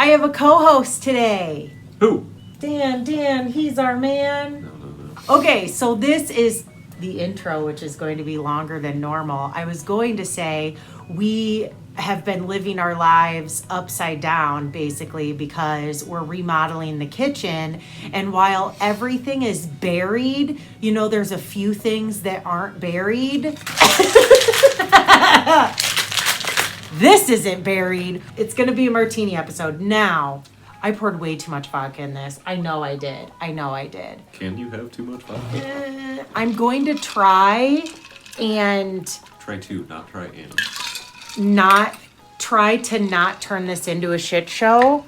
I have a co-host today. Who? Dan, he's our man. No. Okay, so this is the intro, which is going to be longer than normal. I was going to say we have been living our lives upside down, basically, because we're remodeling the kitchen. And while everything is buried, you know, there's a few things that aren't buried. This isn't buried. It's going to be a martini episode. Now, I poured way too much vodka in this. I know I did. Can you have too much vodka? I'm going to try and... Try to, not try and. Try to not turn this into a shit show.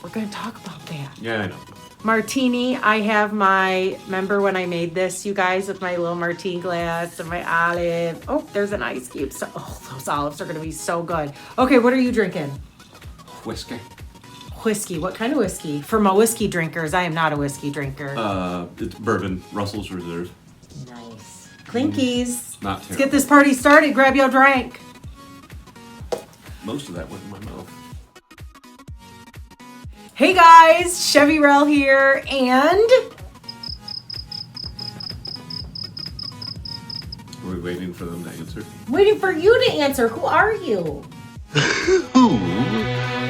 We're going to talk about that. Yeah, I know. Martini, I have remember when I made this, you guys, with my little martini glass and my olive. Oh, there's an ice cube. So, those olives are going to be so good. Okay, what are you drinking? Whiskey. Whiskey. What kind of whiskey? For my whiskey drinkers, I am not a whiskey drinker. It's bourbon, Russell's Reserve. Nice. Clinkies. Not terrible. Let's get this party started. Grab your drink. Most of that went in my mouth. Hey guys, Chevy Rel here, and... Are we waiting for them to answer? Waiting for you to answer. Who are you? Who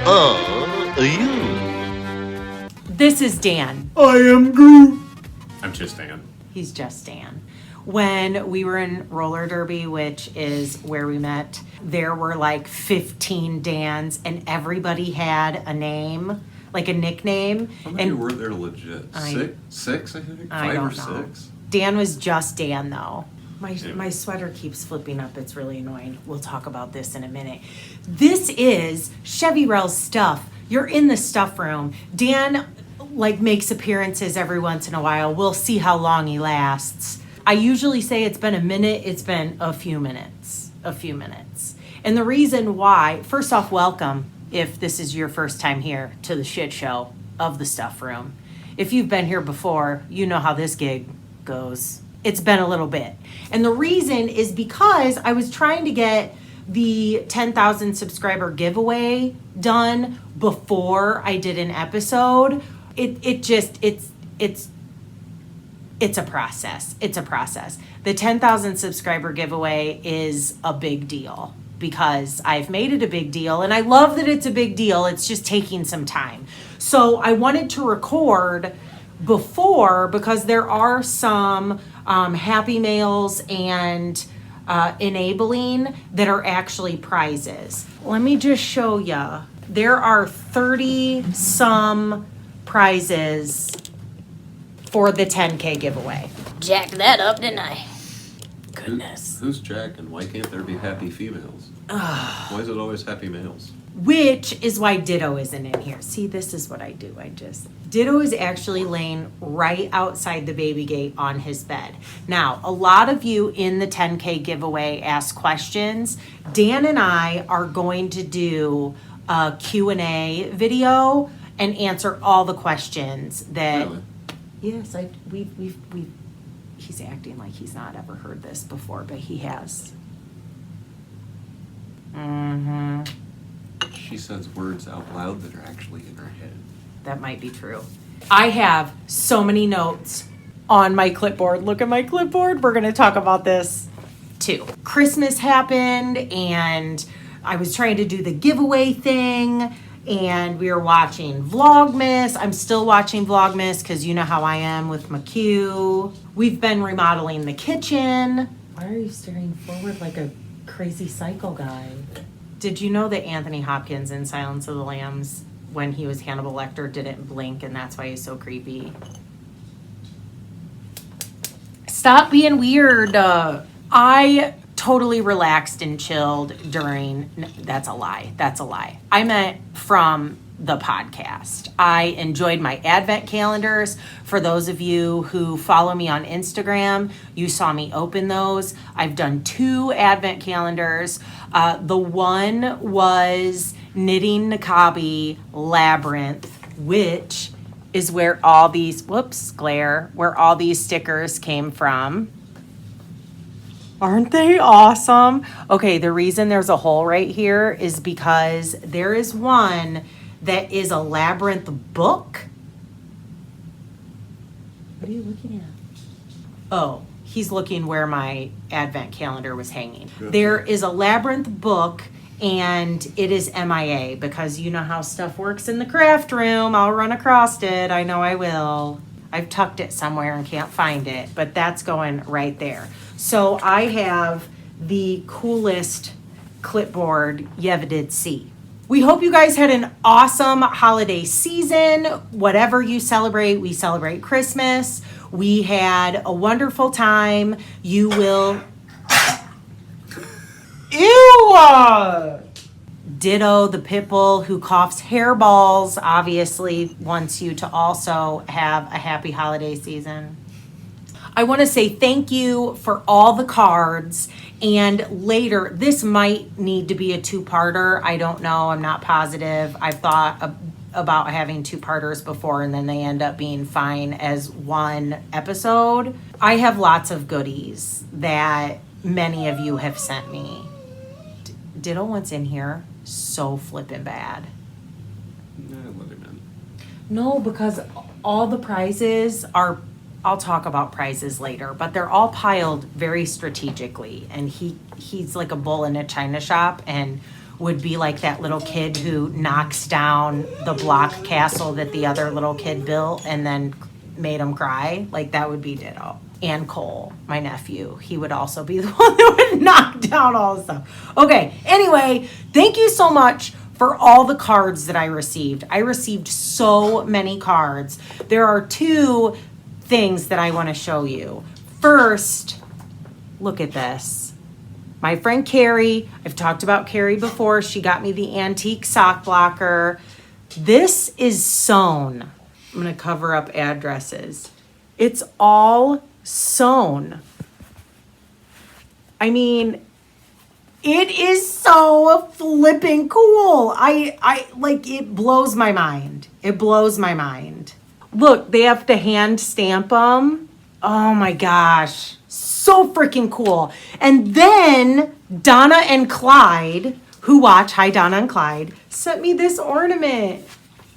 are you? This is Dan. I am Coop. I'm just Dan. He's just Dan. When we were in roller derby, which is where we met, there were like 15 Dans, and everybody had a name, like a nickname. How many were there legit? Six, I think? Five or six? Dan was just Dan, though. My sweater keeps flipping up. It's really annoying. We'll talk about this in a minute. This is Chevy Rel's stuff. You're in the stuff room. Dan makes appearances every once in a while. We'll see how long he lasts. I usually say it's been a minute. It's been a few minutes. And the reason why, first off, welcome if this is your first time here to the shit show of the stuff room. If you've been here before, you know how this gig goes. It's been a little bit. And the reason is because I was trying to get the 10,000 subscriber giveaway done before I did an episode. It's a process. The 10,000 subscriber giveaway is a big deal because I've made it a big deal, and I love that it's a big deal. It's just taking some time. So I wanted to record before because there are some happy mails and enabling that are actually prizes. Let me just show you. There are 30 some prizes for the 10K giveaway. Jacked that up, didn't I? Goodness. Who's Jack, and why can't there be happy females? Why is it always happy males? Which is why Ditto isn't in here. See, this is what I do. Ditto is actually laying right outside the baby gate on his bed. Now, a lot of you in the 10K giveaway ask questions. Dan and I are going to do a Q&A video and answer all the questions that... Really? Yes, he's acting like he's not ever heard this before, but he has. Mm-hmm. She says words out loud that are actually in her head. That might be true. I have so many notes on my clipboard. Look at my clipboard. We're going to talk about this too. Christmas happened, and I was trying to do the giveaway thing, and we were watching Vlogmas. I'm still watching Vlogmas because you know how I am with McHugh. We've been remodeling the kitchen. Why are you staring forward like a crazy psycho guy? Did you know that Anthony Hopkins in Silence of the Lambs, when he was Hannibal Lecter, didn't blink, and that's why he's so creepy? Stop being weird. I totally relaxed and chilled during... That's a lie. I meant from the podcast. I enjoyed my advent calendars. For those of you who follow me on Instagram, you saw me open those. I've done 2 advent calendars. The one was Knitting Naqabi Labyrinth, which is where all these, where all these stickers came from. Aren't they awesome? Okay, the reason there's a hole right here is because there is one that is a Labyrinth book. What are you looking at? Oh, he's looking where my advent calendar was hanging. Yeah. There is a Labyrinth book, and it is MIA because you know how stuff works in the craft room. I'll run across it. I know I will. I've tucked it somewhere and can't find it, but that's going right there. So I have the coolest clipboard you ever did see. We hope you guys had an awesome holiday season. Whatever you celebrate, we celebrate Christmas. We had a wonderful time. You will... Ew! Ditto the pit bull who coughs hairballs obviously wants you to also have a happy holiday season. I want to say thank you for all the cards, and later this might need to be a two-parter. I don't know. I'm not positive. I've thought about having two-parters before, and then they end up being fine as one episode. I have lots of goodies that many of you have sent me. Ditto what's in here. So flippin' bad. Nah, let him in. No, because all the prizes are, I'll talk about prizes later, but they're all piled very strategically. And he's like a bull in a china shop and would be like that little kid who knocks down the block castle that the other little kid built and then made him cry. Like that would be Ditto. And Cole, my nephew, he would also be the one that would knock down all the stuff. Okay, anyway, thank you so much for all the cards that I received. I received so many cards. There are two things that I want to show you. First, look at this. My friend Carrie, I've talked about Carrie before. She got me the antique sock blocker. This is sewn. I'm going to cover up addresses. It's all sewn. I mean, it is so flipping cool. I like, it blows my mind. It blows my mind. Look, they have to hand stamp them. Oh my gosh. So freaking cool. And then Donna and Clyde, who watch, hi Donna and Clyde, sent me this ornament.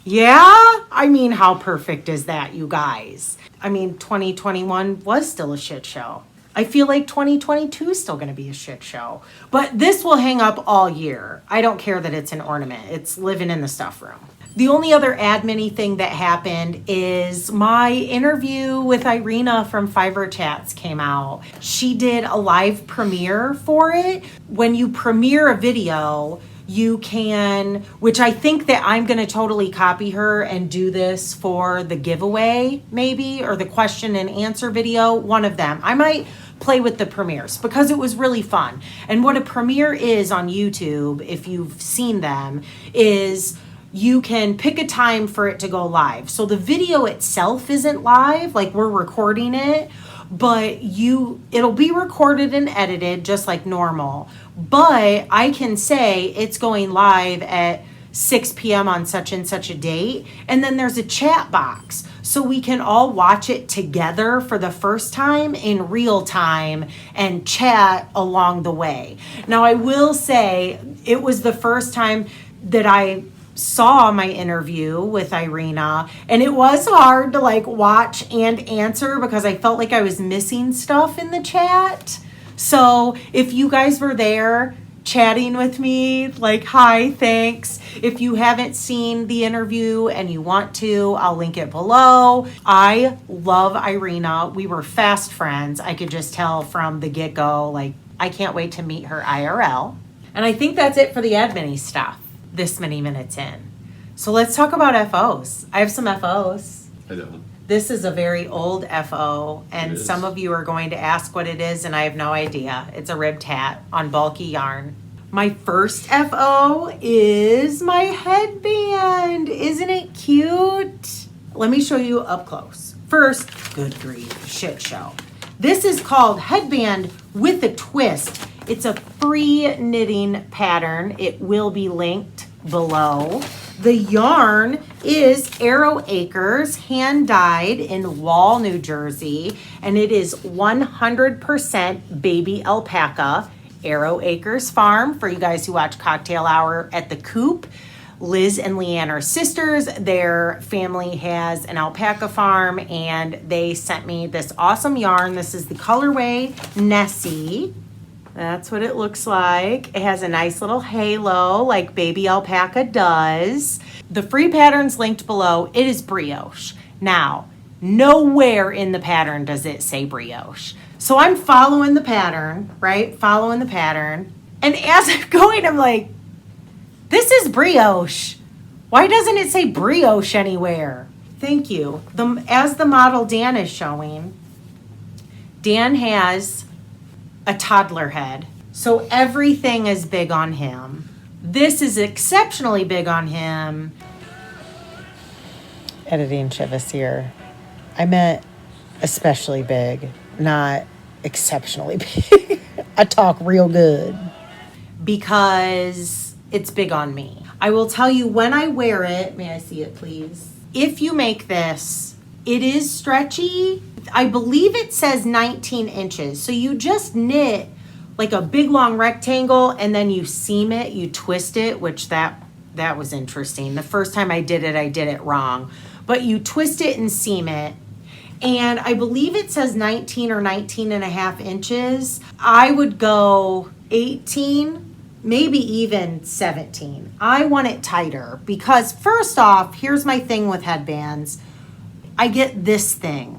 Yeah? I mean, how perfect is that, you guys? I mean, 2021 was still a shit show. I feel like 2022 is still going to be a shit show. But this will hang up all year. I don't care that it's an ornament. It's living in the stuff room. The only other admin-y thing that happened is my interview with Irina from Fiverr Chats came out. She did a live premiere for it. When you premiere a video, you can, which I think that I'm going to totally copy her and do this for the giveaway maybe, or the question and answer video, one of them. I might play with the premieres because it was really fun. And what a premiere is on YouTube, if you've seen them, is you can pick a time for it to go live. So the video itself isn't live, like we're recording it, but it'll be recorded and edited just like normal. But I can say it's going live at 6 p.m. on such and such a date. And then there's a chat box. So we can all watch it together for the first time in real time and chat along the way. Now, I will say it was the first time that I saw my interview with Irina, and it was hard to like watch and answer because I felt like I was missing stuff in the chat. So if you guys were there chatting with me, like, hi, thanks. If you haven't seen the interview and you want to, I'll link it below. I love Irina. We were fast friends. I could just tell from the get-go, like, I can't wait to meet her IRL. And I think that's it for the admin-y stuff this many minutes in. So let's talk about FOs. I have some FOs. I don't. This is a very old FO, and It is. some of you are going to ask what it is, and I have no idea. It's a ribbed hat on bulky yarn. My first FO is my headband. Isn't it cute? Let me show you up close. First, good grief, shit show. This is called Headband with a Twist. It's a free knitting pattern. It will be linked below. The yarn is Arrow Acres, hand dyed in Wall, New Jersey, and it is 100% baby alpaca. Arrow Acres Farm, for you guys who watch Cocktail Hour at the Coop. Liz and Leanne are sisters. Their family has an alpaca farm, and they sent me this awesome yarn. This is the colorway Nessie. That's what it looks like. It has a nice little halo like baby alpaca does. The free pattern's linked below. It is brioche. Now, nowhere in the pattern does it say brioche. So I'm following the pattern, right? Following the pattern. And as I'm going, I'm like, this is brioche. Why doesn't it say brioche anywhere? Thank you. As the model Dan is showing, Dan has a toddler head. So everything is big on him. This is exceptionally big on him. Editing Chivas here. I meant especially big, not exceptionally big. I talk real good. Because it's big on me. I will tell you when I wear it, may I see it please? If you make this, it is stretchy. I believe it says 19 inches. So you just knit like a big long rectangle and then you seam it, you twist it, which that was interesting. The first time I did it wrong. But you twist it and seam it. And I believe it says 19 or 19 and a half inches. I would go 18, maybe even 17. I want it tighter because first off, here's my thing with headbands. I get this thing.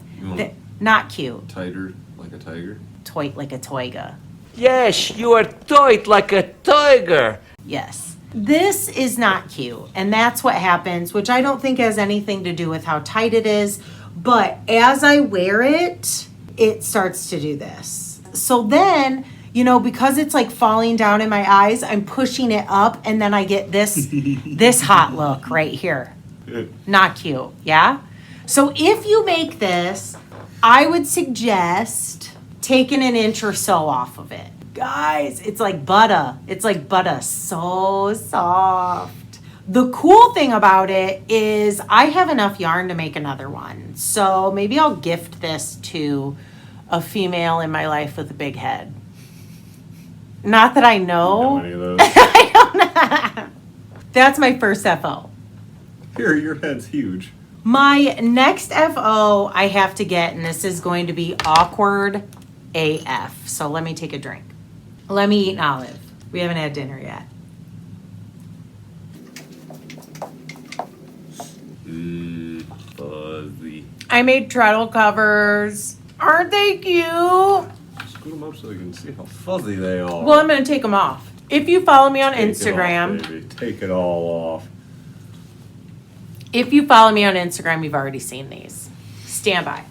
Not cute. Tighter like a tiger? Toit like a toiga. Yes, you are toit like a tiger. Yes. This is not cute. And that's what happens, which I don't think has anything to do with how tight it is. But as I wear it, it starts to do this. So then, you know, because it's like falling down in my eyes, I'm pushing it up and then I get this, this hot look right here. Not cute, yeah? So if you make this, I would suggest taking an inch or so off of it. Guys, it's like butter. It's like butter, so soft. The cool thing about it is I have enough yarn to make another one. So maybe I'll gift this to a female in my life with a big head. Not that I know. Any of those. I don't know. That's my first FO. Here, your head's huge. My next FO I have to get, and this is going to be awkward AF. So let me take a drink. Let me eat an olive. We haven't had dinner yet. Fuzzy. I made treadle covers. Aren't they cute? Scoot them up so you can see how fuzzy they are. Well, I'm going to take them off. If you follow me on Take Instagram, it off, baby. Take it all off. if you follow me on Instagram, you've already seen these. Stand by.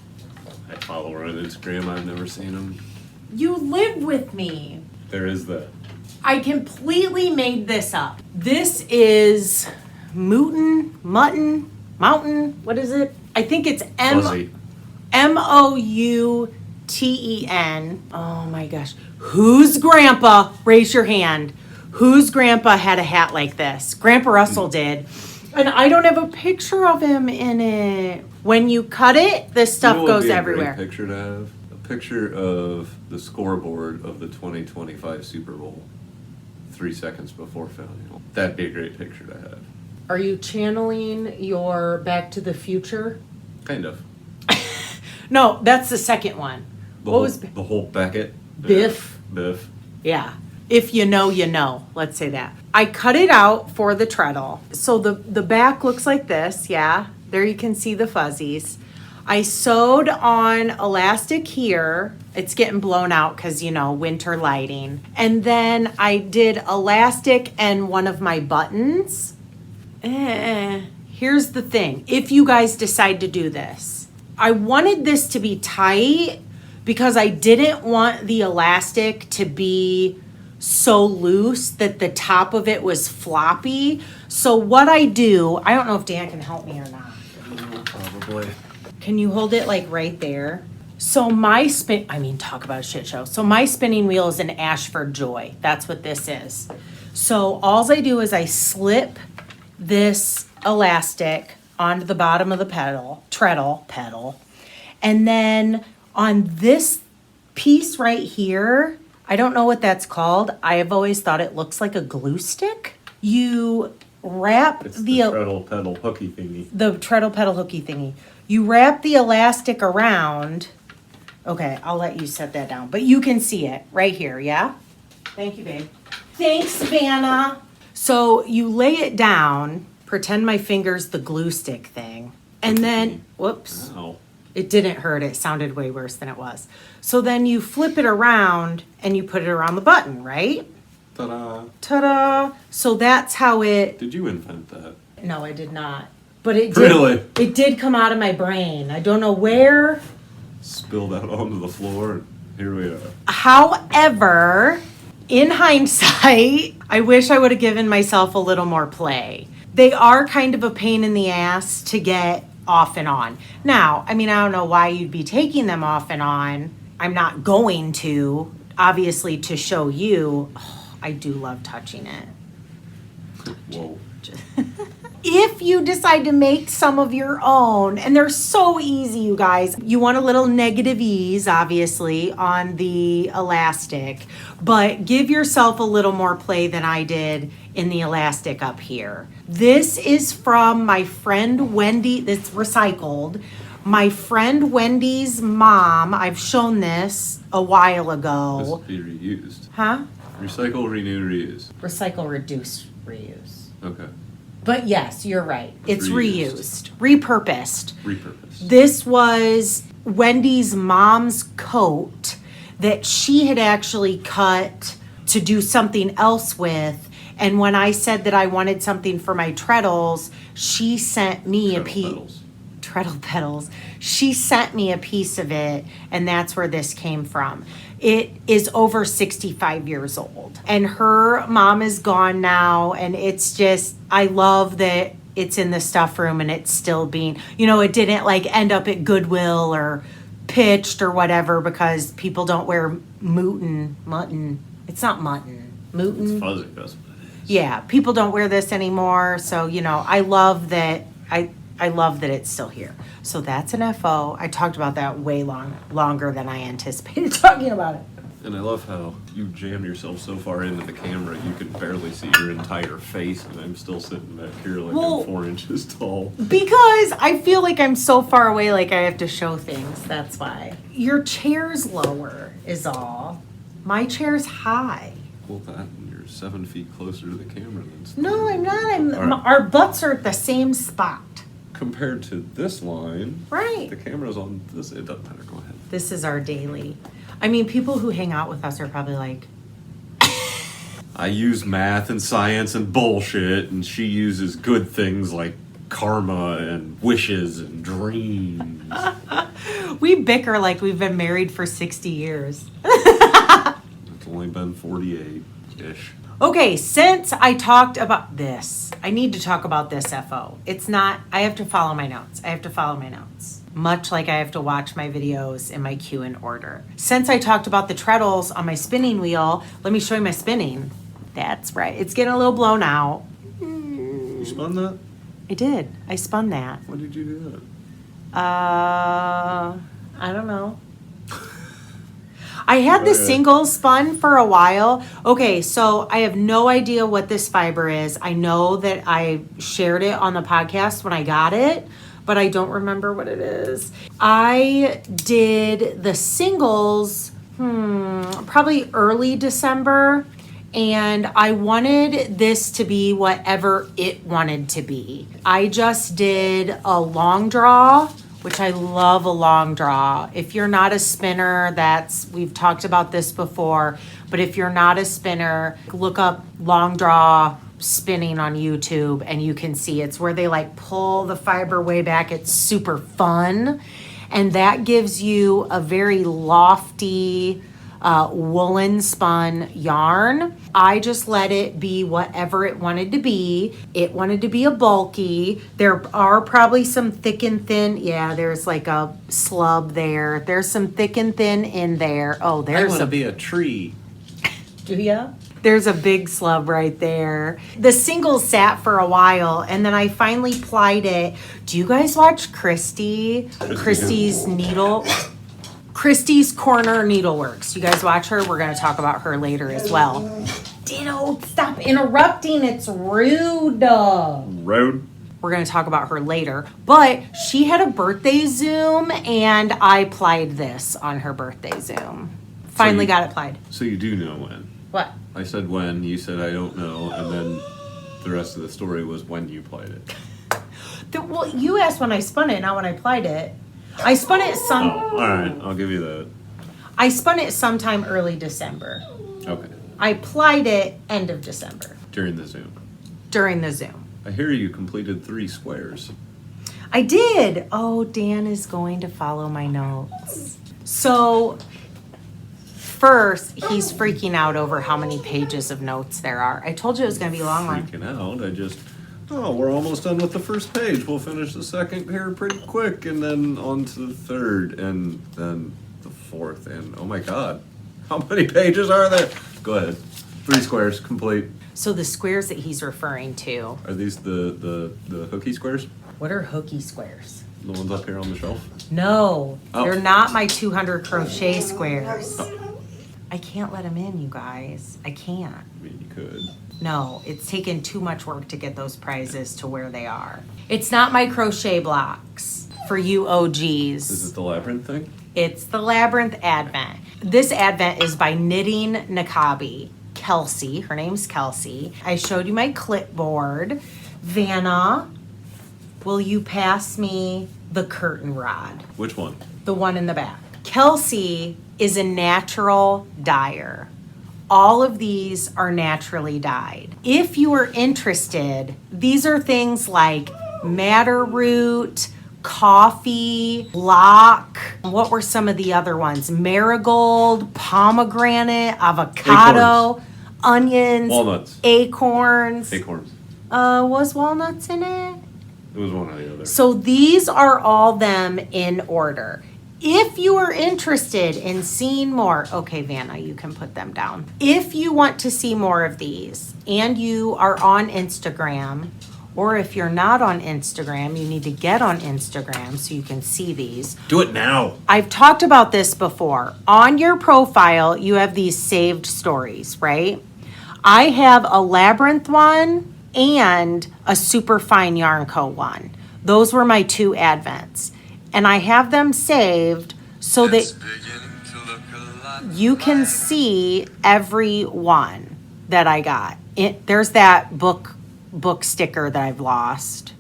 I follow her on Instagram. I've never seen them. You live with me. There is that. I completely made this up. This is Mountain. What is it? I think it's Fuzzy. Mouten. Oh my gosh. Whose grandpa, raise your hand, whose grandpa had a hat like this? Grandpa Russell did. And I don't have a picture of him in it. When you cut it, this stuff You know what would goes be a everywhere. Great picture to have? A picture of the scoreboard of the 2025 Super Bowl 3 seconds before filming. That'd be a great picture to have. Are you channeling your Back to the Future? Kind of. No, that's the second one. The whole Beckett? Biff? Yeah, Biff. Yeah. If you know, you know. Let's say that. I cut it out for the treadle. So the back looks like this, yeah. There you can see the fuzzies. I sewed on elastic here. It's getting blown out because, you know, winter lighting. And then I did elastic and one of my buttons. Here's the thing. If you guys decide to do this, I wanted this to be tight because I didn't want the elastic to be so loose that the top of it was floppy. So what I do, I don't know if Dan can help me or not. Probably. Can you hold it like right there? So talk about a shit show. So my spinning wheel is an Ashford Joy. That's what this is. So alls I do is I slip this elastic onto the bottom of the treadle. And then on this piece right here, I don't know what that's called. I have always thought it looks like a glue stick. You wrap It's the treadle pedal hooky thingy. the treadle pedal hooky thingy. You wrap the elastic around. Okay, I'll let you set that down, but you can see it right here, yeah? Thank you, babe. Thanks, Vanna. So you lay it down, pretend my finger's the glue stick thing, and then, whoops. Ow. It didn't hurt. It sounded way worse than it was. So then you flip it around and you put it around the button, right? Ta-da. Ta-da. So that's how it... Did you invent that? No, I did not. But it did, Really? It did come out of my brain. I don't know where. Spilled out onto the floor, and here we are. However, in hindsight, I wish I would have given myself a little more play. They are kind of a pain in the ass to get off and on. Now, I mean, I don't know why you'd be taking them off and on. I'm not going to, obviously, to show you. Oh, I do love touching it. Whoa. If you decide to make some of your own, and they're so easy, you guys, you want a little negative ease, obviously, on the elastic, but give yourself a little more play than I did in the elastic up here. This is from my friend Wendy, that's recycled. My friend Wendy's mom, I've shown this a while This ago. would be reused. Huh? Recycle, renew, reuse. Recycle, reduce, reuse. Okay. But yes, you're right. It's Reused. repurposed. Repurposed. This was Wendy's mom's coat that she had actually cut to do something else with. And when I said that I wanted something for my treadles, she sent me a piece. Pedals. Treadle petals. She sent me a piece of it, and that's where this came from. It is over 65 years old, and her mom is gone now, and it's just, I love that it's in the stuff room and it's still being, it didn't like end up at Goodwill or pitched or whatever because people don't wear mutton. It's not mutton. Mutton. It's fuzzy, that's what it is. Yeah, people don't wear this anymore, so I love that. I love that it's still here. So that's an FO. I talked about that way longer than I anticipated talking about it. And I love how you jam yourself so far into the camera you can barely see your entire face, and I'm still sitting back here like Well, I'm 4 inches tall. Because I feel like I'm so far away, like I have to show things. That's why. Your chair's lower is all. My chair's high. Well, that and you're 7 feet closer to the camera than No, I'm not. All right. Our butts are at the same spot. Compared to this line, Right. the camera's on this. It doesn't matter. Go ahead. This is our daily. I mean, people who hang out with us are probably like, I use math and science and bullshit, and she uses good things like karma and wishes and dreams. we bicker like we've been married for 60 years. It's only been 48-ish. Okay, since I talked about this, I need to talk about this FO. It's not, I have to follow my notes. Much like I have to watch my videos in my queue in order. Since I talked about the treadles on my spinning wheel, let me show you my spinning. That's right. It's getting a little blown out. You spun that? I did. I spun that. When did you do that? I don't know. I had the Okay. single spun for a while. Okay, so I have no idea what this fiber is. I know that I shared it on the podcast when I got it, but I don't remember what it is. I did the singles, probably early December, and I wanted this to be whatever it wanted to be. I just did a long draw, which I love a long draw. If you're not a spinner, we've talked about this before, but if you're not a spinner, look up long draw spinning on YouTube and you can see it's where they like pull the fiber way back. It's super fun. And that gives you a very lofty, woolen spun yarn. I just let it be whatever it wanted to be. It wanted to be a bulky. There are probably some thick and thin. Yeah, there's like a slub there. There's some thick and thin in there. Oh, I there's want to a. be a tree. Do ya? There's a big slub right there. The single sat for a while, and then I finally plied it. Do you guys watch Kristi? Kristi's Corner Needleworks. You guys watch her? We're going to talk about her later as well. Ditto, stop interrupting. It's rude. Road. We're going to talk about her later. But she had a birthday Zoom, and I plied this on her birthday Zoom. Finally got it plied. So you do know when. What? I said when, you said I don't know, and then the rest of the story was when you played it. Well, you asked when I spun it, not when I plied it. I spun it Oh, all right, I'll give you that. I spun it sometime early December. Okay, I plied it end of December during the Zoom. during the Zoom. I hear you completed 3 squares. I did. Oh, Dan is going to follow my notes. So first, he's freaking out over how many pages of notes there are. I told you it was going to be a long one. Freaking out, we're almost done with the first page. We'll finish the second here pretty quick, and then on to the third, and then the fourth, and oh my god, how many pages are there? Go ahead. 3 squares, complete. So the squares that he's referring to, Are these the hooky squares? what are hooky squares? The ones up here on the shelf? No, Oh. they're not my 200 crochet squares. I can't let him in, you guys. I can't. I mean, you could. No, it's taken too much work to get those prizes to where they are. It's not my crochet blocks for you OGs. Is it the Labyrinth thing? It's the Labyrinth Advent. This Advent is by Knitting Naqabi. Kelcey, her name's Kelcey. I showed you my clipboard. Vanna, will you pass me the curtain rod? Which one? The one in the back. Kelcey is a natural dyer. All of these are naturally dyed. If you are interested, these are things like madder root, coffee, lock. What were some of the other ones? Marigold, pomegranate, avocado, onions, Walnuts. acorns. Acorns. Was walnuts in it? It was one or the other. So these are all them in order. If you are interested in seeing more, okay, Vanna, you can put them down. If you want to see more of these and you are on Instagram, or if you're not on Instagram, you need to get on Instagram so you can see these. Do it now. I've talked about this before. On your profile, you have these saved stories, right? I have a Labyrinth one and a Super Fine Yarn Co. one. Those were my 2 Advents. And I have them saved so that you can see every one that I got. There's that book sticker that I've lost.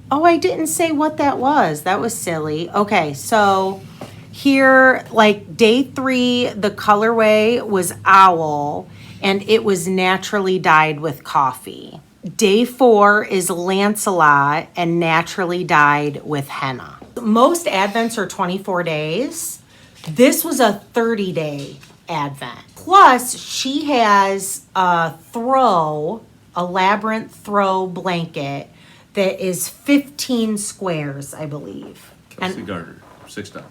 Oh, I didn't say what that was. That was silly. Okay, so here, like day 3, the colorway was owl, and it was naturally dyed with coffee. Day 4 is Lancelot and naturally dyed with henna. Most Advents are 24 days. This was a 30-day Advent. Plus, she has a Labyrinth throw blanket that is 15 squares, I believe. Kelcey Garner, $6.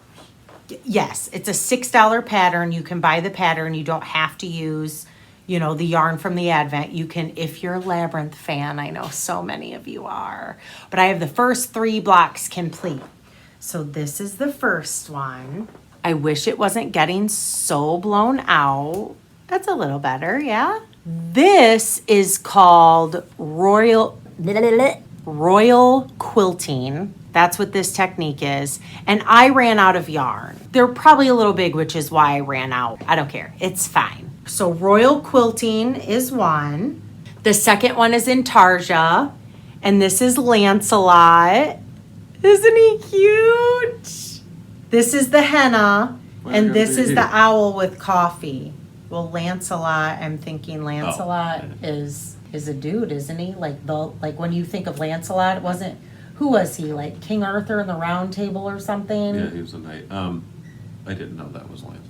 Yes, it's a $6 pattern. You can buy the pattern. You don't have to use the yarn from the Advent. You can, if you're a Labyrinth fan, I know so many of you are, but I have the first 3 blocks complete. So this is the first one. I wish it wasn't getting so blown out. That's a little better, yeah? This is called Royal quilting. That's what this technique is. And I ran out of yarn. They're probably a little big, which is why I ran out. I don't care. It's fine. So royal quilting is one. The second one is in Tarja. And this is Lancelot. Isn't he cute? This is the henna. And this is the owl with coffee. Well, Lancelot, I'm thinking Lancelot is a dude, isn't he? Like when you think of Lancelot, it wasn't, who was he? Like King Arthur in the Round Table or something? Yeah, he was a knight. I didn't know that was Lancelot.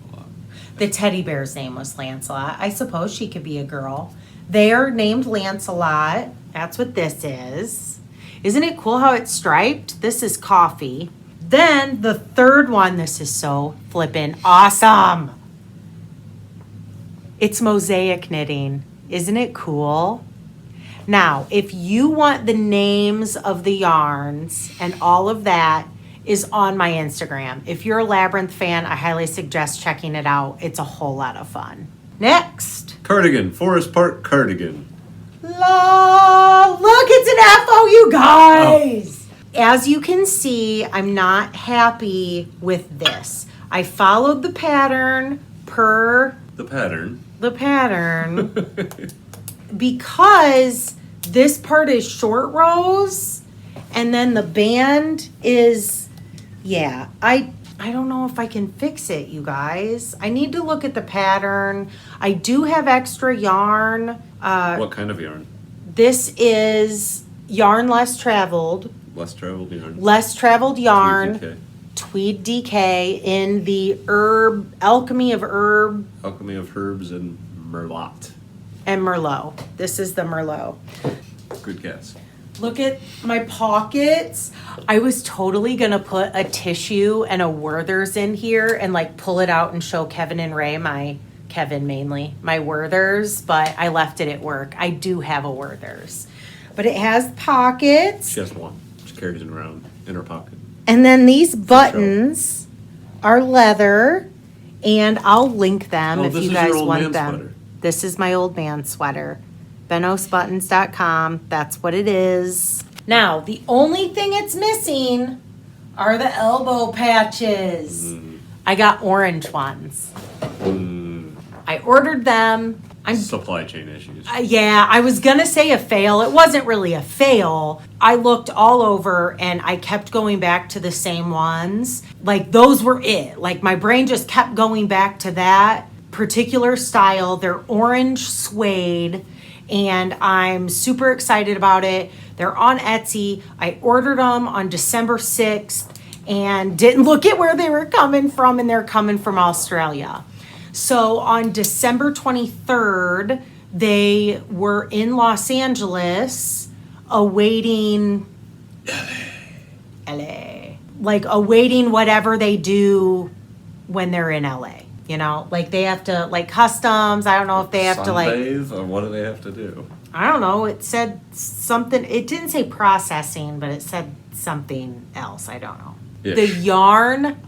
The teddy bear's name was Lancelot. I suppose she could be a girl. They're named Lancelot. That's what this is. Isn't it cool how it's striped? This is coffee. Then the third one, this is so flippin' awesome. It's mosaic knitting. Isn't it cool? Now, if you want the names of the yarns and all of that is on my Instagram. If you're a Labyrinth fan, I highly suggest checking it out. It's a whole lot of fun. Next. Cardigan, Forest Park Cardigan. La, look, it's an FO, you guys. As you can see, I'm not happy with this. I followed the pattern per The pattern. because this part is short rows and then the band is, yeah, I don't know if I can fix it, you guys. I need to look at the pattern. I do have extra yarn. What kind of yarn? This is yarn less traveled. Less traveled yarn. Less traveled yarn. Tweed DK. Tweed DK in the Alchemy of Herb. Alchemy of Herbs and Merlot. And Merlot. This is the Merlot. Good guess. Look at my pockets. I was totally gonna put a tissue and a Werther's in here and like pull it out and show Kevin and Ray, Kevin mainly, my Werther's, but I left it at work. I do have a Werther's. But it has pockets. She has one. She carries it around in her pocket. And then these buttons are leather, and I'll link them if this you is guys your old want man them. sweater. This is my old man sweater. BenosButtons.com. That's what it is. Now, the only thing it's missing are the elbow patches. I got orange ones. I ordered them. Supply chain issues. Yeah, I was gonna say a fail. It wasn't really a fail. I looked all over and I kept going back to the same ones. Like those were it. Like my brain just kept going back to that particular style. They're orange suede and I'm super excited about it. They're on Etsy. I ordered them on December 6th and didn't look at where they were coming from, and they're coming from Australia. So on December 23rd, they were in Los Angeles awaiting LA. Like awaiting whatever they do when they're in LA. You know, like they have to, like customs, I don't know if they have to like... Sunbathe, or what do they have to do? I don't know. It said something, it didn't say processing, but it said something else. I don't know. Ish. The yarn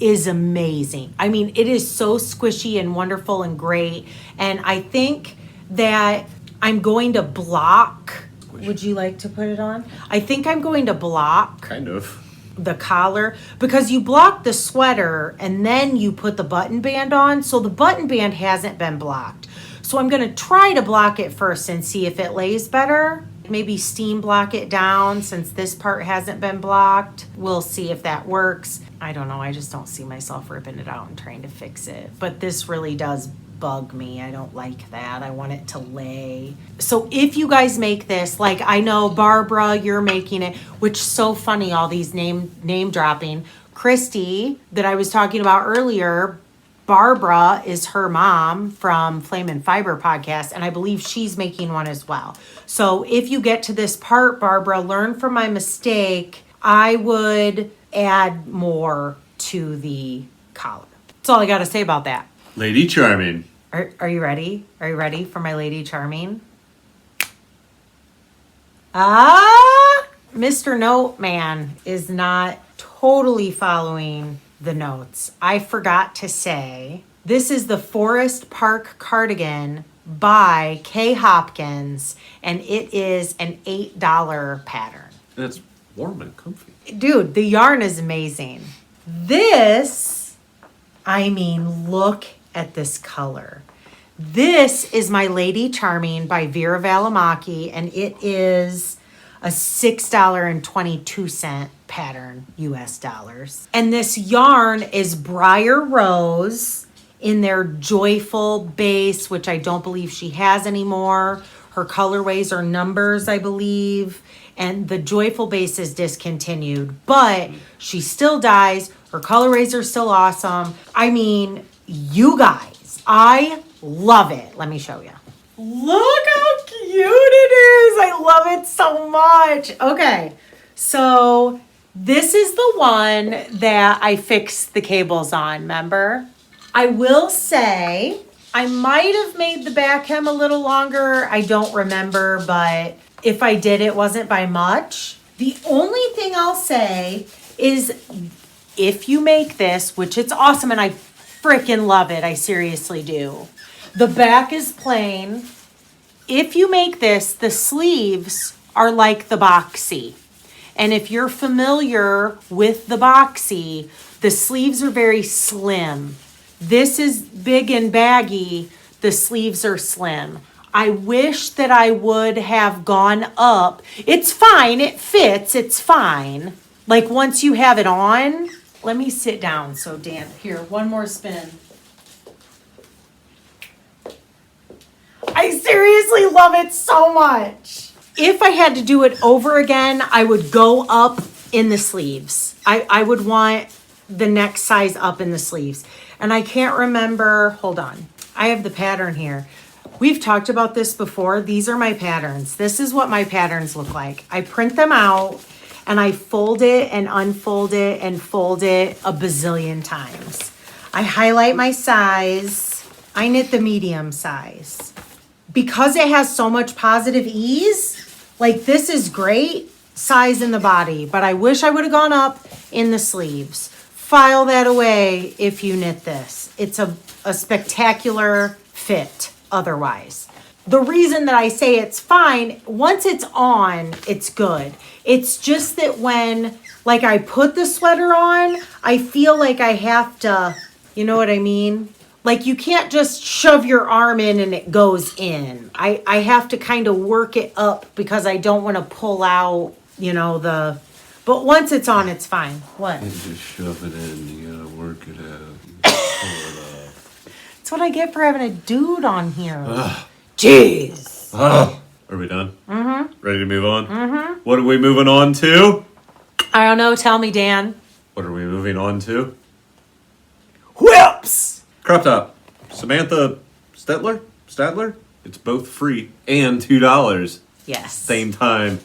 is amazing. I mean, it is so squishy and wonderful and great. And I think that I'm going to block. Squishy. Would you like to put it on? I think I'm going to block Kind of. the collar because you block the sweater and then you put the button band on. So the button band hasn't been blocked. So I'm going to try to block it first and see if it lays better. Maybe steam block it down since this part hasn't been blocked. We'll see if that works. I don't know. I just don't see myself ripping it out and trying to fix it. But this really does bug me. I don't like that. I want it to lay. So if you guys make this, like I know Barbara, you're making it, which so funny, all these name dropping. Kristi, that I was talking about earlier, Barbara is her mom from Flame and Fiber podcast, and I believe she's making one as well. So if you get to this part, Barbara, learn from my mistake. I would add more to the collar. That's all I got to say about that. Lady Charming. Are you ready? Are you ready for my Lady Charming? Mr. Note Man is not totally following the notes. I forgot to say, this is the Forest Park Cardigan by K. Hopkins, and it is an $8 pattern. And it's warm and comfy. Dude, the yarn is amazing. This, I mean, look at this color. This is my Lady Charming by Veera Valimaki, and it is a $6.22 pattern, US dollars. And this yarn is Briar Rose in their Joyful base, which I don't believe she has anymore. Her colorways are numbers, I believe. And the Joyful base is discontinued, but she still dyes. Her colorways are still awesome. I mean, you guys, I love it. Let me show you. Look how cute it is. I love it so much. Okay, so this is the one that I fixed the cables on, remember? I will say I might have made the back hem a little longer. I don't remember, but if I did, it wasn't by much. The only thing I'll say is if you make this, which it's awesome and I freaking love it, I seriously do. The back is plain. If you make this, the sleeves are like the boxy. And if you're familiar with the boxy, the sleeves are very slim. This is big and baggy. The sleeves are slim. I wish that I would have gone up. It's fine. It fits. It's fine. Like once you have it on, let me sit down. So Dan, here, one more spin. I seriously love it so much. If I had to do it over again, I would go up in the sleeves. I would want the next size up in the sleeves. And I can't remember, hold on. I have the pattern here. We've talked about this before. These are my patterns. This is what my patterns look like. I print them out and I fold it and unfold it and fold it a bazillion times. I highlight my size. I knit the medium size. Because it has so much positive ease, like this is great size in the body, but I wish I would have gone up in the sleeves. File that away if you knit this. It's a spectacular fit otherwise. The reason that I say it's fine, once it's on, it's good. It's just that when, like I put the sweater on, I feel like I have to, you know what I mean? Like you can't just shove your arm in and it goes in. I have to kind of work it up because I don't want to pull out, you know, but once it's on, it's fine. What? You just shove it in. You gotta work it out. You gotta pull it off. That's what I get for having a dude on here. Jeez. Are we done? Mm-hmm. Ready to move on? Mm-hmm. What are we moving on to? I don't know. Tell me, Dan. What are we moving on to? Whips. Crop top. Samantha Stadter? It's both free and $2. Yes. Same time.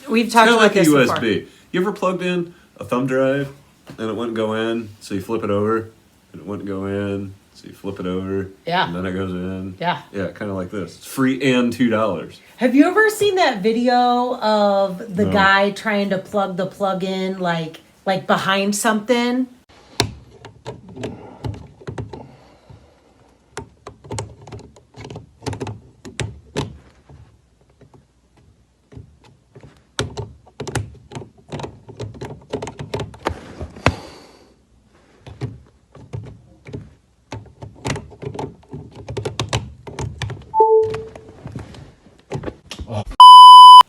We've talked Kind of about like a this USB. before. You ever plugged in a thumb drive and it wouldn't go in, so you flip it over, and it wouldn't go in, so you flip it over, Yeah. and then it goes in. Yeah. Yeah, kind of like this. It's free and $2. Have you ever seen that video of the No. guy trying to plug the plug in like behind something?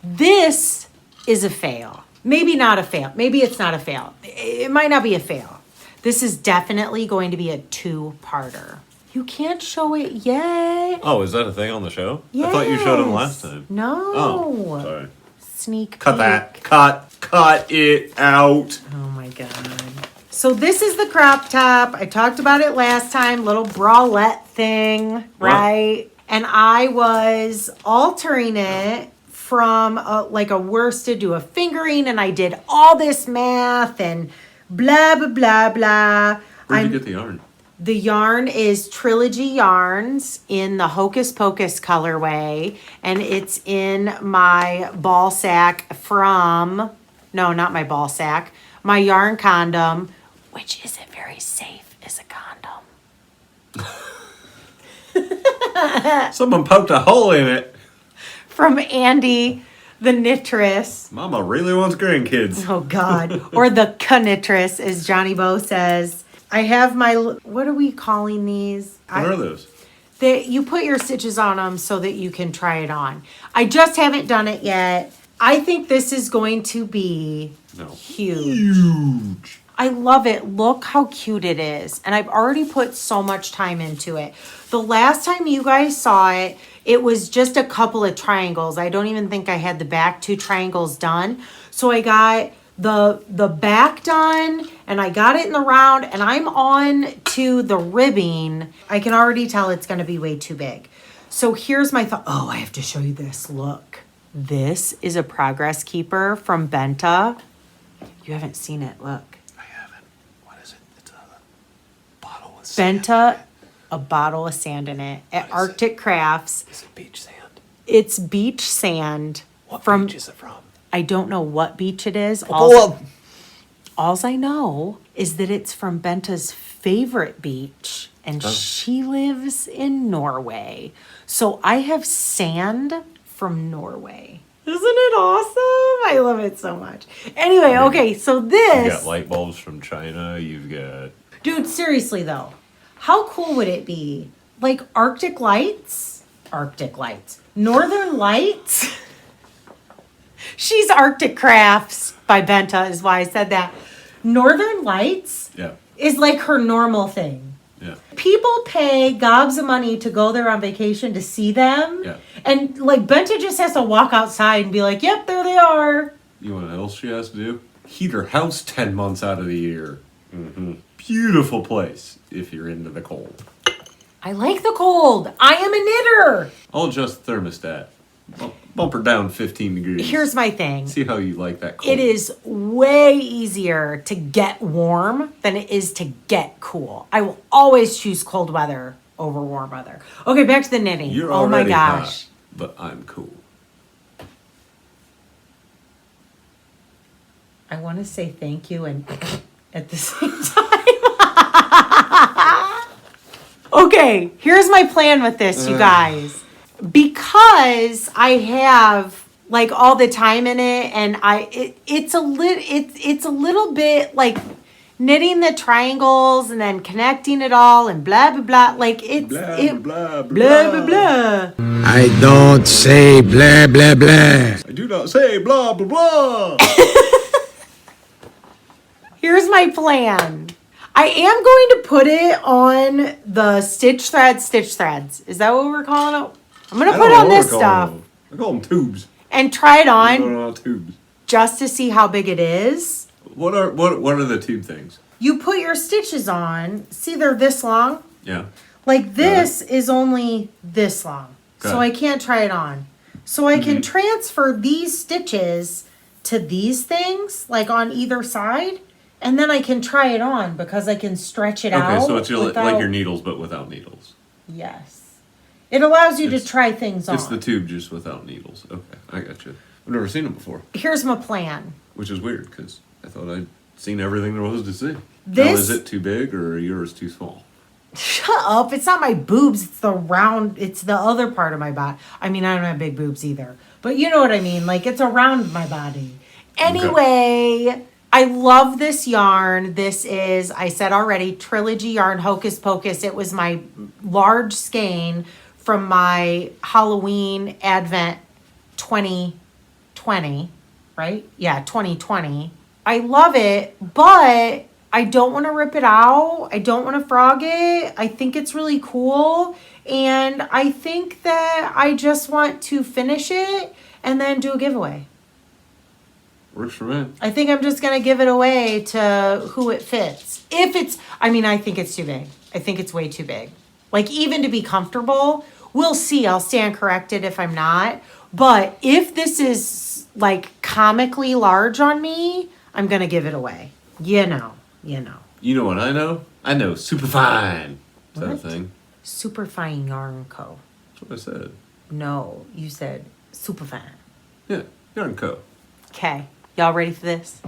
This is a fail. Maybe not a fail. Maybe it's not a fail. It might not be a fail. This is definitely going to be a two-parter. You can't show it yet. Oh, is that a thing on the show? I thought you showed them last time. No. Oh, sorry. Sneak Cut peek. that. Cut it out. Oh my God. So this is the crop top. I talked about it last time, little bralette thing, right? And I was altering it from like a worsted to a fingering, and I did all this math and blah, blah, blah, blah. Where'd you get the yarn? The yarn is Trilogy Yarns in the Hocus Pocus colorway, and it's in my ball sack from, no, not my ball sack, my yarn condom, which isn't very safe as a condom. Someone poked a hole in it. From Andy, the knittress. Mama really wants grandkids. Oh, God. Or the knittress, as Johnny Bo says. I have my, what are we calling these? What are those? You put your stitches on them so that you can try it on. I just haven't done it yet. I think this is going to be huge. I love it. Look how cute it is. And I've already put so much time into it. The last time you guys saw it, it was just a couple of triangles. I don't even think I had the back two triangles done. So I got the back done and I got it in the round and I'm on to the ribbing. I can already tell it's going to be way too big. So here's my thought. Oh, I have to show you this. Look, this is a progress keeper from Benta. You haven't seen it. Look. I haven't. What is it? It's a bottle with Benta. a bottle of sand in it at Arctic Crafts. Is it beach sand? It's beach sand. What from, beach is it from? I don't know what beach it is. Oh, All I know is that it's from Benta's favorite beach, and she lives in Norway. So I have sand from Norway. Isn't it awesome? I love it so much. Anyway, okay, so this... You got light bulbs from China, you've got... Dude, seriously though, how cool would it be? Like Arctic Lights? Northern Lights? She's Arctic Crafts by Benta is why I said that. Northern Lights is like her normal thing. Yeah. People pay gobs of money to go there on vacation to see them. Yeah. And like Benta just has to walk outside and be like, yep, there they are. You know what else she has to do? Heat her house 10 months out of the year. Mm-hmm. Beautiful place if you're into the cold. I like the cold. I am a knitter. I'll adjust the thermostat. Bump her down 15 degrees. Here's my thing. See how you like that cold. It is way easier to get warm than it is to get cool. I will always choose cold weather over warm weather. Okay, back to the knitting. You're oh my already gosh. hot, but I'm cool. I want to say thank you and at the same time. Okay, here's my plan with this, you guys. Because I have like all the time in it, and it's a little bit like knitting the triangles and then connecting it all and blah blah blah. Like it's Blah, it, blah, blah, blah blah blah. I don't say blah blah blah. I do not say blah, blah, blah. Here's my plan. I am going to put it on the stitch threads. Is that what we're calling it? I'm going to put on this stuff. I call them tubes. And try it I on call tubes. just to see how big it is. What are the tube things? You put your stitches on. See, they're this long. Yeah. Like this is only this long. So Okay. I can't try it on. So I can transfer these stitches to these things, like on either side. And then I can try it on because I can stretch it out. Okay, so it's like without- your needles, but without needles. Yes. It allows you to It's- try things on. It's the tube just without needles. Okay, I got you. I've never seen them before, Here's my plan. which is weird because I thought I'd seen everything there was to see. Now, This- is it too big or are yours too small? Shut up. It's not my boobs. It's the round. It's the other part of my body. I mean, I don't have big boobs either. But you know what I mean. Like, it's around my body. Anyway, I love this yarn. This is, I said already, Trilogy Yarn Hocus Pocus. It was my large skein from my Halloween Advent 2020, right? Yeah, 2020. I love it, but I don't want to rip it out. I don't want to frog it. I think it's really cool. And I think that I just want to finish it and then do a giveaway. Works for me. I think I'm just going to give it away to who it fits. If it's, I mean, I think it's too big. I think it's way too big. Like, even to be comfortable, we'll see. I'll stand corrected if I'm not. But if this is, like, comically large on me, I'm going to give it away. You know. You know what I know? I know Superfine. Is that a What? thing? Superfine Yarn Co. That's what I said. No, you said Superfine. Yeah, Yarn Co. Okay. Y'all ready for this?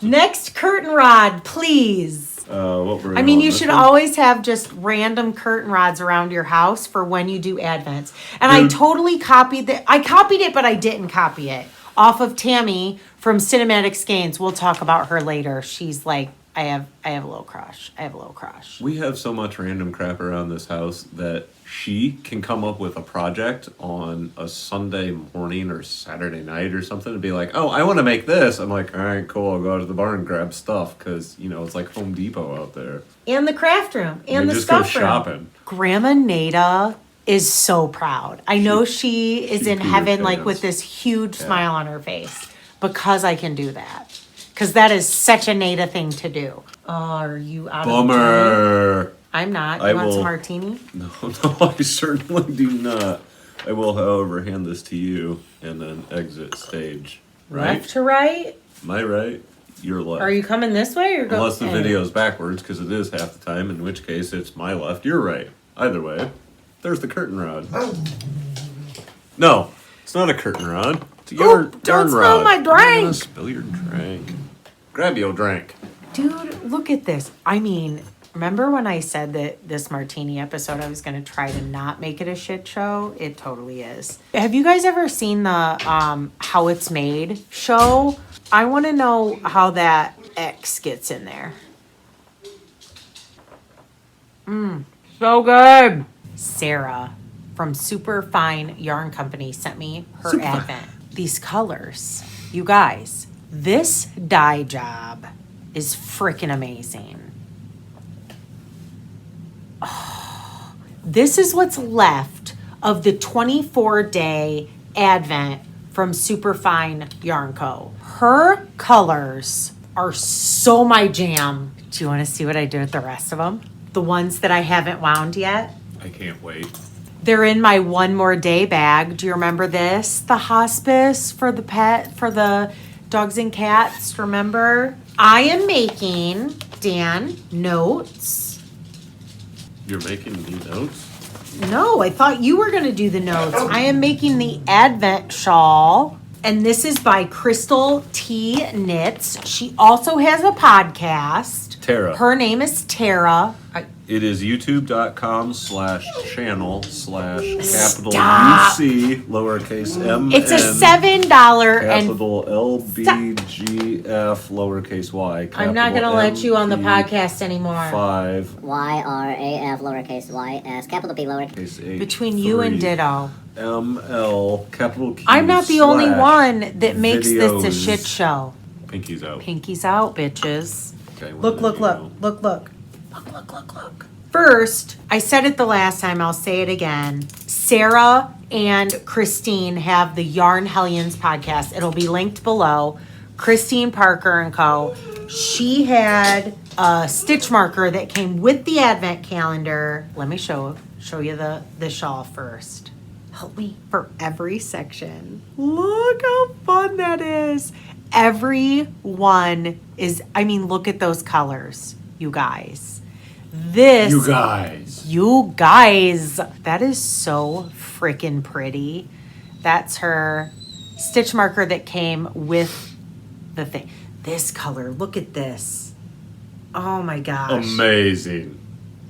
Next curtain rod, please. What were I mean, you should always have just random curtain rods around your house for when you do advents. And I totally copied that. I copied it, but I didn't copy it off of Tammy from Cinematic Skeins. We'll talk about her later. She's like, I have a little crush. We have so much random crap around this house that she can come up with a project on a Sunday morning or Saturday night or something and be like, oh, I want to make this. I'm like, all right, cool. I'll go out to the barn and grab stuff because, you know, it's like Home Depot out there. And the craft room. And We the just go stuff room. shopping. Grandma Nada is so proud. I know she is she's in Peter heaven, like Pan's. with this huge smile on her face because I can do that. Because that is such a Nada thing to do. Oh, are you out of the drink? Bummer. I'm not. You I want some will- martini? No, I certainly do not. I will, however, hand this to you and then exit stage. Right? Left to right? My right, your left. Are you coming this way or go? Unless the video's backwards, because it is half the time, in which case it's my left, your right. Either way, there's the curtain rod. No, it's not a curtain rod. It's a yarn rod. Don't spill my You're gonna drink. spill your drink. Grab your drink. Dude, look at this. I mean, remember when I said that this martini episode I was going to try to not make it a shit show? It totally is. Have you guys ever seen the How It's Made show? I want to know how that X gets in there. So good. Sarah from Superfine Yarn Company sent me her advent. These colors. You guys, this dye job is freaking amazing. Oh, this is what's left of the 24-day advent from Superfine Yarn Co. Her colors are so my jam. Do you want to see what I did with the rest of them? The ones that I haven't wound yet? I can't wait. They're in my one more day bag. Do you remember this? The hospice for the pet, for the dogs and cats, remember? I am making, Dan, notes. You're making me notes? No, I thought you were going to do the notes. I am making the Advent shawl, and this is by Crystal T. Knits. She also has a podcast. Tara. Her name is Tara. It is youtube.com/channel/capital Stop. UC lowercase m. It's a $7 and capital LBGF lowercase y. I'm not going to let you on the podcast anymore. 5 YRAF lowercase y s capital P lowercase. H Between you and 3 Ditto. ML capital Q. I'm not the only slash one that makes this a videos. shit show. Pinky's out. Pinky's out, bitches. Okay, Look. Look. Look. First, I said it the last time, I'll say it again. Sarah and Christine have the Yarn Hellions podcast. It'll be linked below. Christine Parker and Co. She had a stitch marker that came with the advent calendar. Let me show you the shawl first. Help me. For every section. Look how fun that is. Every one is, I mean, look at those colors, you guys. You guys. That is so freaking pretty. That's her stitch marker that came with the thing. This color, look at this. Oh my gosh. Amazing.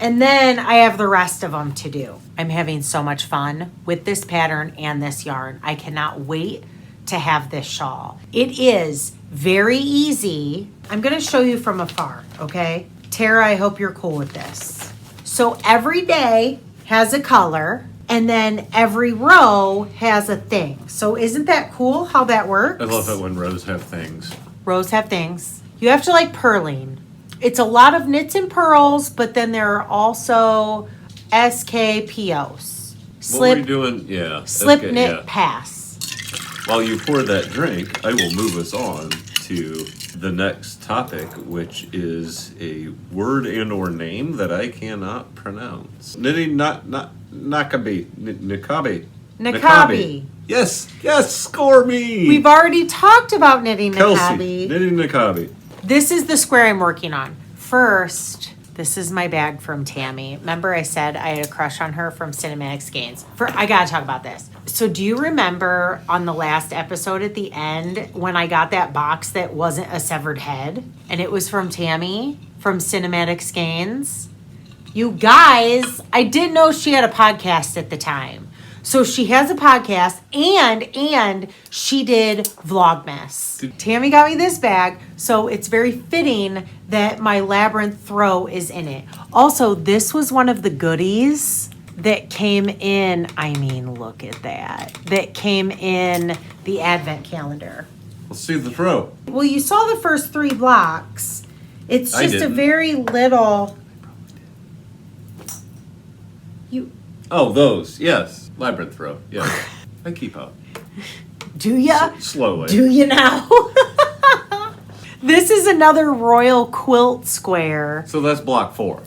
And then I have the rest of them to do. I'm having so much fun with this pattern and this yarn. I cannot wait to have this shawl. It is very easy. I'm going to show you from afar, okay? Tara, I hope you're cool with this. So every day has a color, and then every row has a thing. So isn't that cool how that works? I love it when rows have things. Rows have things. You have to like purling. It's a lot of knits and purls, but then there are also SKPOs. What were you doing? Yeah. Slip, okay, knit, yeah. pass. While you pour that drink, I will move us on to the next topic, which is a word and or name that I cannot pronounce. Knitting Naqabi. Niqabi. Yes, score me. We've already talked about knitting Kelcey, Niqabi. knitting Naqabi. This is the square I'm working on. First, this is my bag from Tammy. Remember I said I had a crush on her from Cinematic Skeins? I gotta talk about this. So do you remember on the last episode at the end when I got that box that wasn't a severed head? And it was from Tammy from Cinematic Skeins? You guys, I didn't know she had a podcast at the time. So she has a podcast and she did Vlogmas. Tammy got me this bag, so it's very fitting that my Labyrinth throw is in it. Also, this was one of the goodies that came in, I mean, look at that. That came in the advent calendar. Let's see the throw. Well, you saw the first 3 blocks. It's I just a didn't. very little. Oh, those. Yes. Labyrinth throw. Yes. I keep up. Do ya? Slowly. Do you now? This is another royal quilt square. So that's block 4.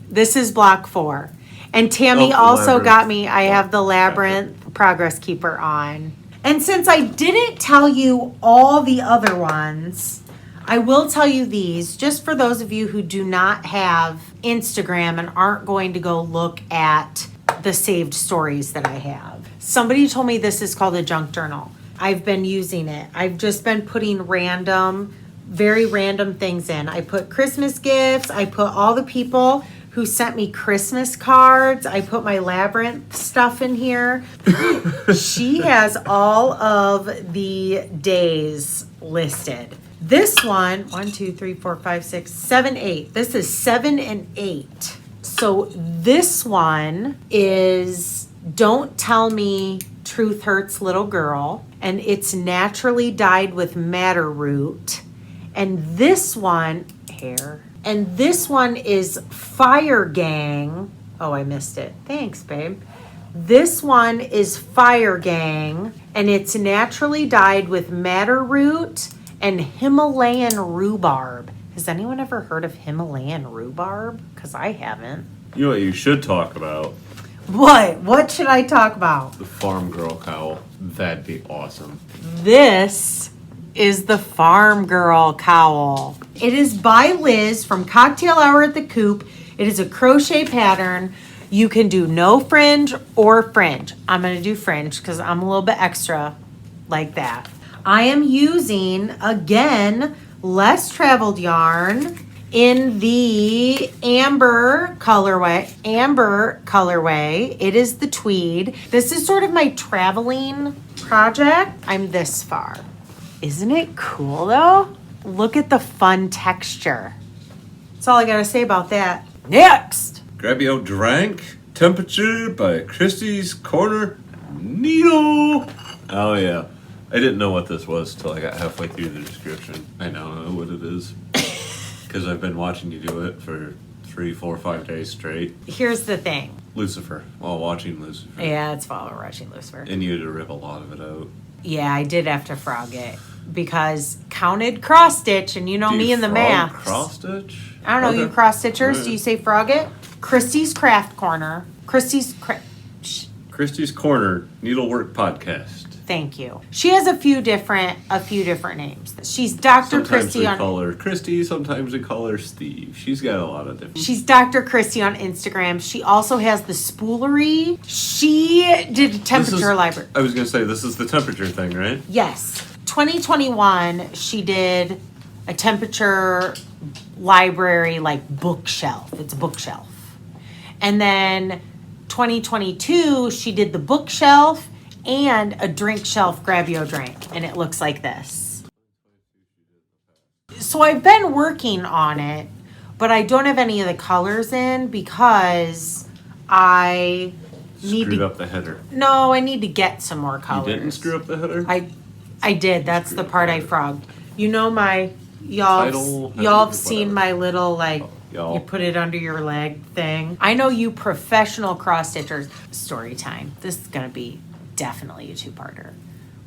This is block 4. And Tammy Oh, also Labyrinth. got me, I have the Labyrinth Progress Keeper on. And since I didn't tell you all the other ones, I will tell you these, just for those of you who do not have Instagram and aren't going to go look at the saved stories that I have. Somebody told me this is called a junk journal. I've been using it. I've just been putting very random things in. I put Christmas gifts. I put all the people who sent me Christmas cards. I put my Labyrinth stuff in here. She has all of the days listed. This one, 1, 2, 3, 4, 5, 6, 7, 8. This is 7 and 8. So this one is Don't Tell Me Truth Hurts Little Girl. And it's naturally dyed with madder root. And this one, and this one is Fire Gang. Oh, I missed it. Thanks, babe. This one is Fire Gang, and it's naturally dyed with madder root and Himalayan rhubarb. Has anyone ever heard of Himalayan rhubarb? Because I haven't. You know what you should talk about? What? What should I talk about? The Farm Girl Cowl. That'd be awesome. This is the Farm Girl Cowl. It is by Liz from Cocktail Hour at the Coop. It is a crochet pattern. You can do no fringe or fringe. I'm going to do fringe because I'm a little bit extra like that. I am using, again, less traveled yarn in the amber colorway. It is the tweed. This is sort of my traveling project. I'm this far. Isn't it cool though? Look at the fun texture. That's all I gotta say about that. Next! Grab your drink. Temperature by Kristi's Corner Needle. Oh yeah. I didn't know what this was till I got halfway through the description. I now know what it is. Because I've been watching you do it for 3, 4, 5 days straight. Here's the thing. Lucifer. While watching Lucifer. Yeah, it's while we're watching Lucifer. And you had to rip a lot of it out. Yeah, I did have to frog it. Because counted cross stitch, and you know me and the math. Cross stitch? I don't know, Okay. you cross stitchers, Right. do you say frog it? Kristi's Craft Corner. Kristi's Corner Needlework Podcast. Thank you. She has a few different names. She's Dr. Sometimes we Kristi call her Kristi, sometimes we call her Steve. She's got a lot of different... She's Dr. Kristi on Instagram. She also has the Spoolery. She did a temperature library. I was going to say, this is the temperature thing, right? Yes. 2021, she did a temperature library, like bookshelf. It's a bookshelf. And then 2022, she did the bookshelf and a drink shelf, grab your drink. And it looks like this. So I've been working on it, but I don't have any of the colors in because I need Screwed to... up the header. No, I need to get some more colors. You didn't screw up the header? I did. That's the part I frogged. You know my... Y'all have seen my little, like... Y'all. You put it under your leg thing. I know you professional cross stitchers. Story time. This is going to be definitely a two-parter.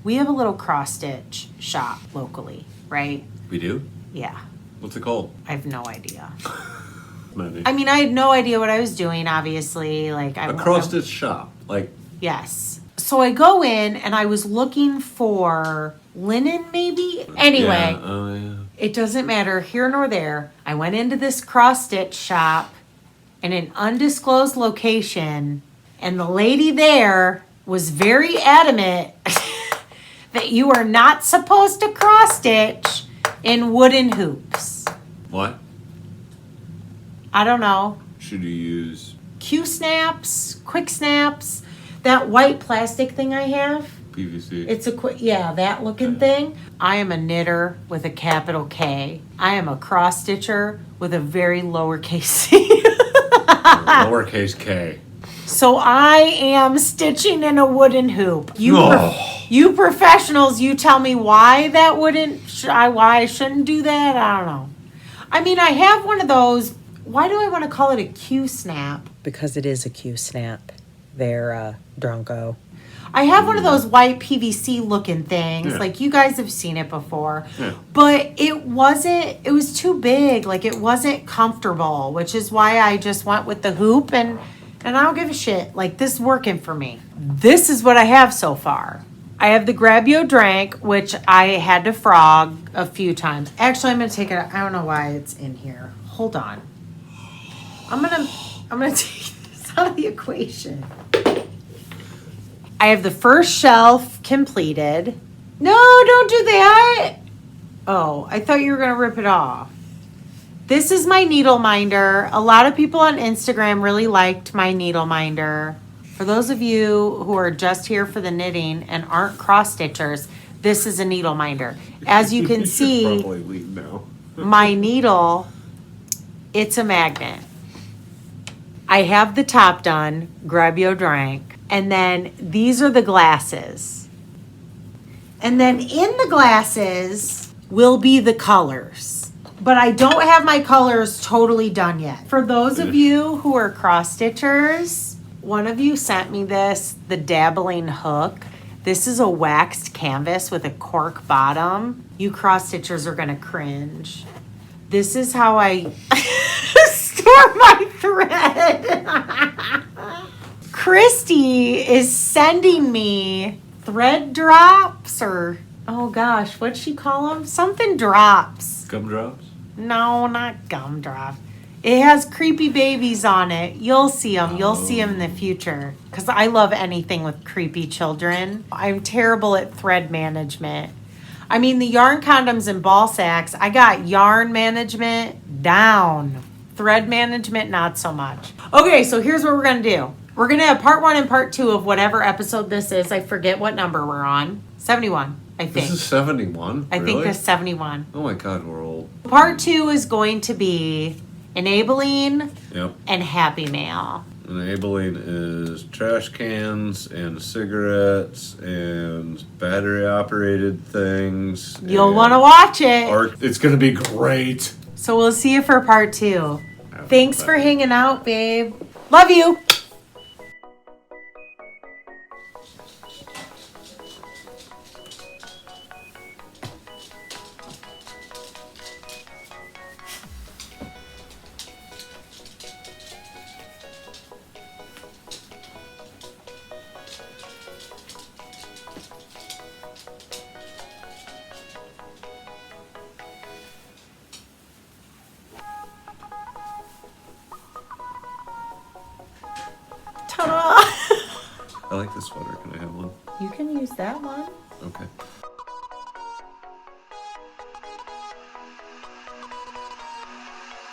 We have a little cross stitch shop locally, right? We do? Yeah. What's it called? I have no idea. Mandy. I mean, I had no idea what I was doing, obviously. Like A cross-stitch shop. Like, yes. So I go in and I was looking for linen, maybe? Anyway. yeah, oh yeah. It doesn't matter here nor there. I went into this cross stitch shop in an undisclosed location, and the lady there was very adamant that you are not supposed to cross stitch in wooden hoops. What? I don't know. Should you use Q snaps, quick snaps, that white plastic thing I have. PVC? It's a quick, yeah, that looking thing. I am a knitter with a capital K. I am a cross stitcher with a very lowercase c. Lowercase k. So I am stitching in a wooden hoop. Oh. You professionals, you tell me why that why I shouldn't do that. I don't know. I mean, I have one of those. Why do I want to call it a Q snap? Because it is a Q snap. They're Drunko. I have one of those white PVC looking things. Yeah. Like you guys have seen it before. Yeah. But it was too big. Like it wasn't comfortable, which is why I just went with the hoop and I don't give a shit. Like this is working for me. This is what I have so far. I have the Grab Yo Drank, which I had to frog a few times. Actually, I'm gonna take it. I don't know why it's in here. Hold on. I'm gonna take this out of the equation. I have the first shelf completed. No, don't do that. Oh, I thought you were gonna rip it off. This is my needle minder. A lot of people on Instagram really liked my needle minder. For those of you who are just here for the knitting and aren't cross stitchers, this is a needle minder. As you can should see, probably leave now. my needle, it's a magnet. I have the top done, Grab Yo Drank, and then these are the glasses. And then in the glasses will be the colors. But I don't have my colors totally done yet. For those of you who are cross stitchers, one of you sent me this, the dabbling hook. This is a waxed canvas with a cork bottom. You cross stitchers are gonna cringe. This is how I store my thread. Kristi is sending me thread drops or, oh gosh, what'd she call them? Something drops. Gumdrops? No, not gumdrops. It has creepy babies on it. You'll see them. You'll see them in the future. Because I love anything with creepy children. I'm terrible at thread management. I mean, the yarn condoms and ball sacks, I got yarn management down. Thread management, not so much. Okay, so here's what we're going to do. We're going to have part 1 and part 2 of whatever episode this is. I forget what number we're on. 71, I think. This is 71? I think it's 71. Oh my god, we're old. Part 2 is going to be enabling Yep. and happy mail. Enabling is trash cans and cigarettes and battery operated things. You'll and want to watch it. It's going to be great. So we'll see you for part 2. Thanks for hanging out, babe. Love you. Ta-da! I like this sweater. Can I have one? You can use that one. Okay.